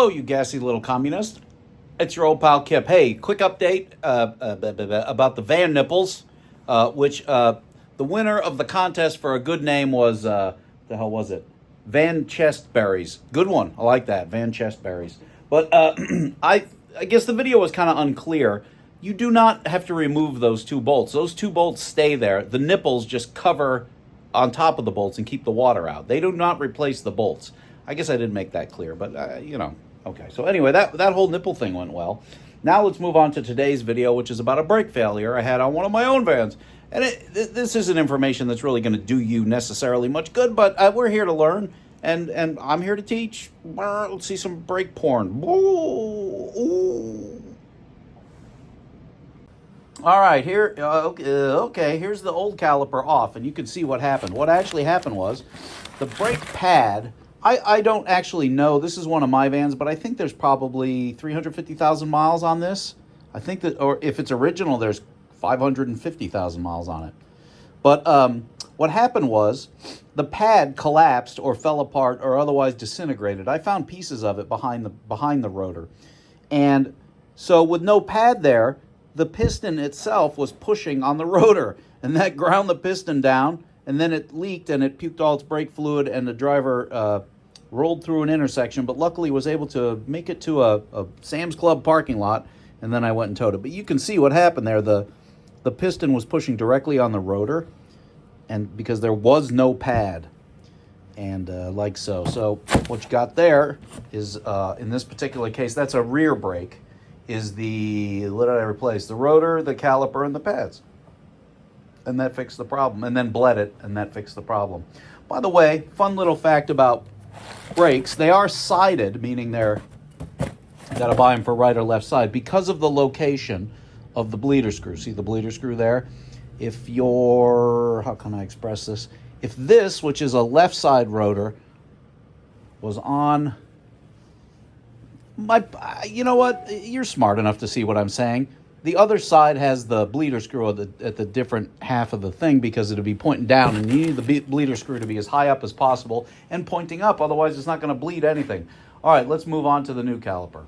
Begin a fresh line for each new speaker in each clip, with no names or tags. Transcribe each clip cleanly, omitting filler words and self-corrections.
Hello, you gassy little communist. It's your old pal Kip. Hey, quick update about the Van Nipples, which the winner of the contest for a good name was, the hell was it? Van Chestberries. Good one. I like that. Van Chestberries. But I guess the video was kind of unclear. You do not have to remove those two bolts. Those two bolts stay there. The nipples just cover on top of the bolts and keep the water out. They do not replace the bolts. I guess I didn't make that clear, but, you know. Okay, so anyway, that whole nipple thing went well. Now let's move on to today's video, which is about a brake failure I had on one of my own vans. And this isn't information that's really going to do you necessarily much good, but we're here to learn, and I'm here to teach. Let's see some brake porn. Ooh. All right, here, okay, here's the old caliper off, and you can see what happened. What actually happened was the brake pad... I don't actually know. This is one of my vans, but I think there's probably 350,000 miles on this. I think that, or if it's original, there's 550,000 miles on it. But what happened was the pad collapsed or fell apart or otherwise disintegrated. I found pieces of it behind the rotor. And so with no pad there, the piston itself was pushing on the rotor, and that ground the piston down, and then it leaked and it puked all its brake fluid, and the driver rolled through an intersection, but luckily was able to make it to a Sam's Club parking lot, and then I went and towed it. But you can see what happened there. The piston was pushing directly on the rotor, and because there was no pad, and like so. So what you got there is, in this particular case, that's a rear brake, is the, what did I replace? The rotor, the caliper, and the pads. And that fixed the problem. And then bled it, and that fixed the problem. By the way, fun little fact about brakes, they are sided, meaning they're, you gotta buy them for right or left side, because of the location of the bleeder screw. See the bleeder screw there? If your, how can I express this? If this, which is a left side rotor, was on my, you know what? You're smart enough to see what I'm saying. The other side has the bleeder screw at the different half of the thing, because it'll be pointing down, and you need the bleeder screw to be as high up as possible and pointing up. Otherwise, it's not going to bleed anything. All right, let's move on to the new caliper.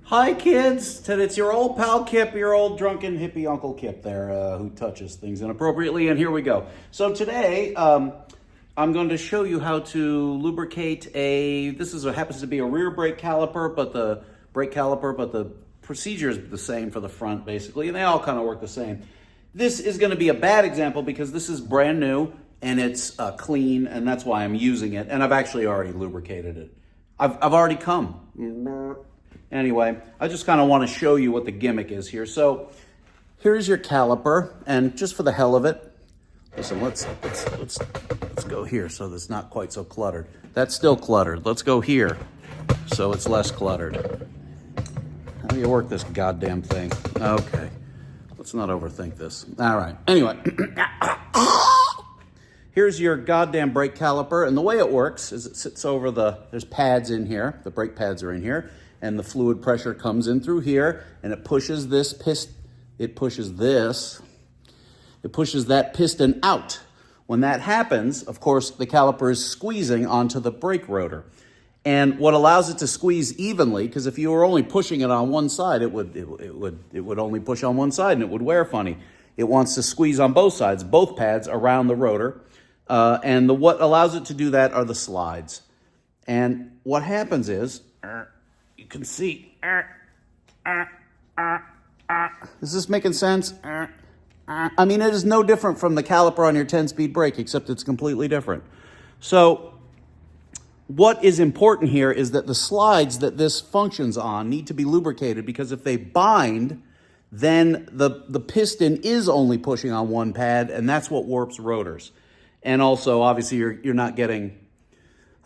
Hi, kids. It's your old pal Kip, your old drunken hippie Uncle Kip there, who touches things inappropriately, and here we go. So today, I'm going to show you how to lubricate this happens to be a rear brake caliper, but the procedure is the same for the front, basically, and they all kind of work the same. This is going to be a bad example because this is brand new and it's clean, and that's why I'm using it, and I've actually already lubricated it. I've already come. Anyway, I just kind of want to show you what the gimmick is here. So here's your caliper, and just for the hell of it, listen, let's go here so that's not quite so cluttered. That's still cluttered. Let's go here so it's less cluttered. How do you work this goddamn thing? Okay, let's not overthink this. All right, anyway. Here's your goddamn brake caliper, and the way it works is it sits over there's pads in here, the brake pads are in here, and the fluid pressure comes in through here, and it pushes that piston out. When that happens, of course, the caliper is squeezing onto the brake rotor. And what allows it to squeeze evenly, because if you were only pushing it on one side, it would only push on one side and it would wear funny. It wants to squeeze on both sides, both pads around the rotor. And what allows it to do that are the slides. And what happens is, you can see, is this making sense? I mean, it is no different from the caliper on your 10-speed brake, except it's completely different. So what is important here is that the slides that this functions on need to be lubricated, because if they bind, then the piston is only pushing on one pad, and that's what warps rotors. And also, obviously, you're not getting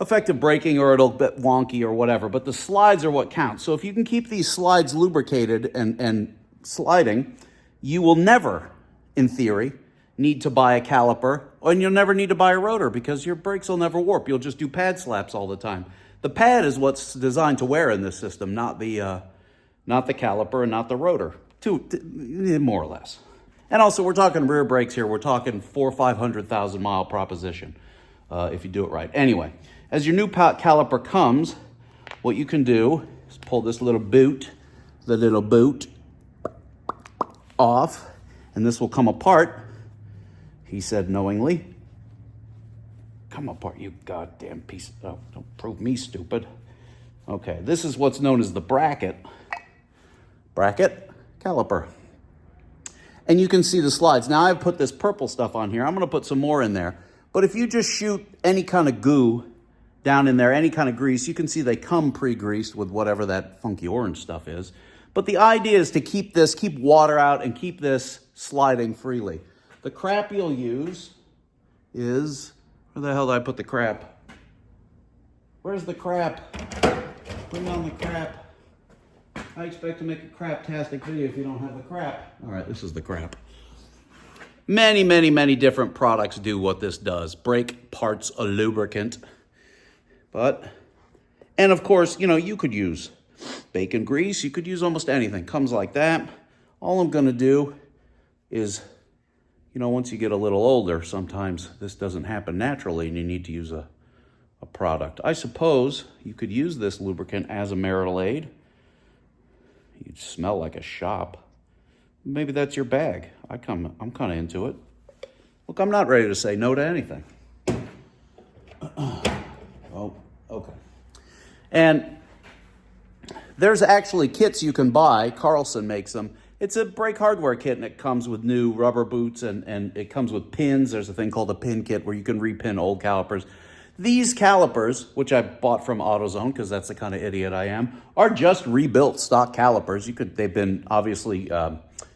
effective braking, or it'll get wonky or whatever, but the slides are what counts. So if you can keep these slides lubricated and sliding, you will never, in theory, need to buy a caliper, and you'll never need to buy a rotor, because your brakes will never warp. You'll just do pad slaps all the time. The pad is what's designed to wear in this system, not the caliper and not the rotor, more or less. And also, we're talking rear brakes here. We're talking 400,000 or 500,000 mile proposition, if you do it right. Anyway, as your new caliper comes, what you can do is pull this little boot, the little boot, off, and this will come apart, he said knowingly. Come apart, you goddamn piece of... Oh, don't prove me stupid. Okay, this is what's known as the bracket. Bracket, caliper. And you can see the slides. Now I've put this purple stuff on here. I'm gonna put some more in there. But if you just shoot any kind of goo down in there, any kind of grease, you can see they come pre-greased with whatever that funky orange stuff is. But the idea is to keep water out and keep this sliding freely. The crap you'll use is... Where the hell did I put the crap? Where's the crap? Bring on the crap. I expect to make a crap-tastic video if you don't have the crap. All right, this is the crap. Many, many, many different products do what this does. Brake parts, a lubricant. And of course, you know, you could use bacon grease. You could use almost anything. Comes like that. All I'm going to do is... You know, once you get a little older, sometimes this doesn't happen naturally and you need to use a product. I suppose you could use this lubricant as a marital aid. You'd smell like a shop. Maybe that's your bag. I'm kind of into it. Look, I'm not ready to say no to anything. Oh, okay. And there's actually kits you can buy. Carlson makes them. It's a brake hardware kit, and it comes with new rubber boots, and it comes with pins. There's a thing called a pin kit where you can repin old calipers. These calipers, which I bought from AutoZone because that's the kind of idiot I am, are just rebuilt stock calipers. They've been obviously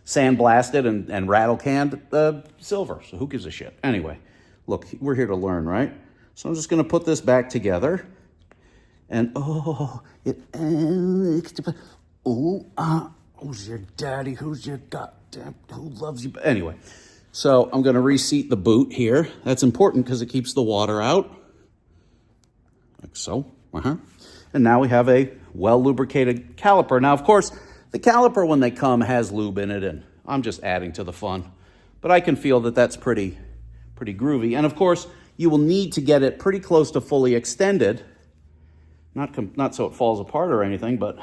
sandblasted and rattle canned silver, so who gives a shit? Anyway, look, we're here to learn, right? So I'm just going to put this back together, and who's your daddy? Who's your goddamn... Who loves you? Anyway, so I'm going to reseat the boot here. That's important because it keeps the water out. Like so. And now we have a well-lubricated caliper. Now, of course, the caliper, when they come, has lube in it, and I'm just adding to the fun. But I can feel that that's pretty groovy. And, of course, you will need to get it pretty close to fully extended. Not so it falls apart or anything, but...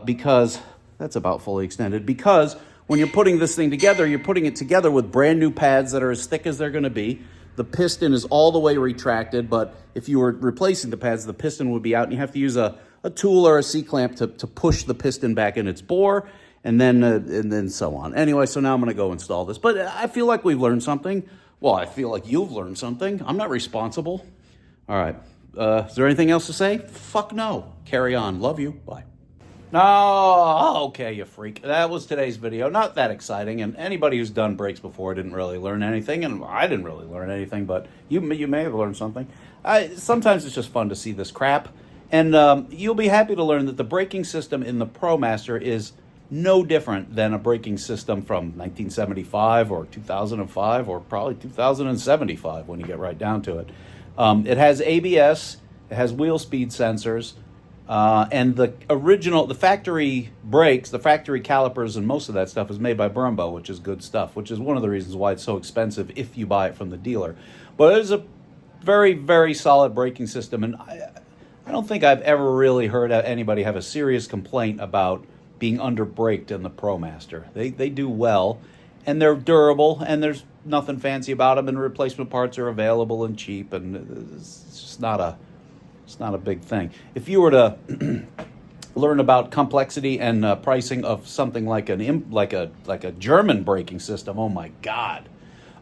because that's about fully extended, because when you're putting this thing together, you're putting it together with brand new pads that are as thick as they're going to be. The piston is all the way retracted, but if you were replacing the pads, the piston would be out, and you have to use a tool or a C-clamp to push the piston back in its bore, and then so on. Anyway, so now I'm going to go install this. But I feel like we've learned something. Well, I feel like you've learned something. I'm not responsible. All right. Is there anything else to say? Fuck no. Carry on. Love you. Bye. Oh, okay, you freak. That was today's video. Not that exciting, and anybody who's done brakes before didn't really learn anything, and I didn't really learn anything, but you may have learned something. Sometimes it's just fun to see this crap, and you'll be happy to learn that the braking system in the Promaster is no different than a braking system from 1975 or 2005 or probably 2075 when you get right down to it. It has ABS, it has wheel speed sensors, and the factory brakes, the factory calipers, and most of that stuff is made by Brembo, which is good stuff, which is one of the reasons why it's so expensive if you buy it from the dealer. But it is a very, very solid braking system, and I don't think I've ever really heard anybody have a serious complaint about being under-braked in the Promaster. They do well, and they're durable, and there's nothing fancy about them, and replacement parts are available and cheap, and it's just not a big thing. If you were to learn about complexity and pricing of something like a German braking system, oh my God.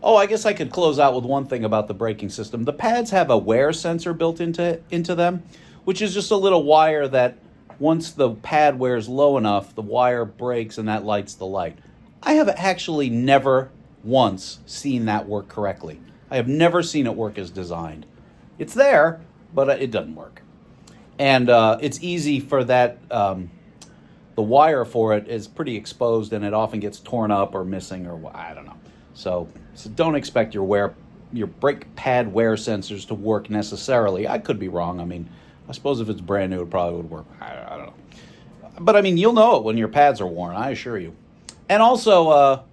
Oh, I guess I could close out with one thing about the braking system. The pads have a wear sensor built into them, which is just a little wire that once the pad wears low enough, the wire breaks and that lights the light. I have actually never once seen that work correctly. I have never seen it work as designed. It's there, but it doesn't work. And it's easy for that, the wire for it is pretty exposed and it often gets torn up or missing or I don't know. So don't expect your brake pad wear sensors to work necessarily. I could be wrong. I mean, I suppose if it's brand new, it probably would work. I don't know. But I mean, you'll know it when your pads are worn, I assure you. And also,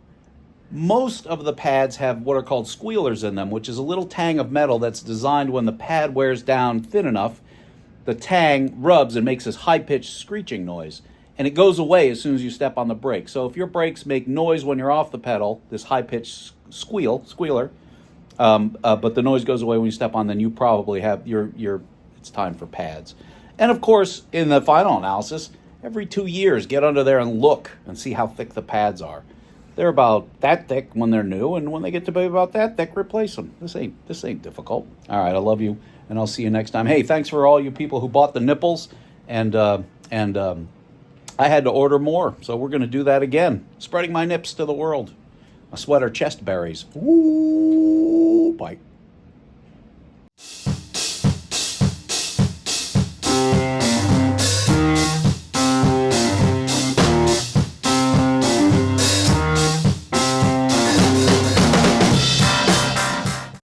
most of the pads have what are called squealers in them, which is a little tang of metal that's designed when the pad wears down thin enough, the tang rubs and makes this high-pitched screeching noise. And it goes away as soon as you step on the brake. So if your brakes make noise when you're off the pedal, this high-pitched squealer, but the noise goes away when you step on, then you probably have it's time for pads. And of course, in the final analysis, every 2 years, get under there and look and see how thick the pads are. They're about that thick when they're new, and when they get to be about that thick, replace them. This ain't difficult. All right, I love you, and I'll see you next time. Hey, thanks for all you people who bought the nipples, and I had to order more, so we're going to do that again. Spreading my nips to the world. My sweater chest berries. Ooh, bye.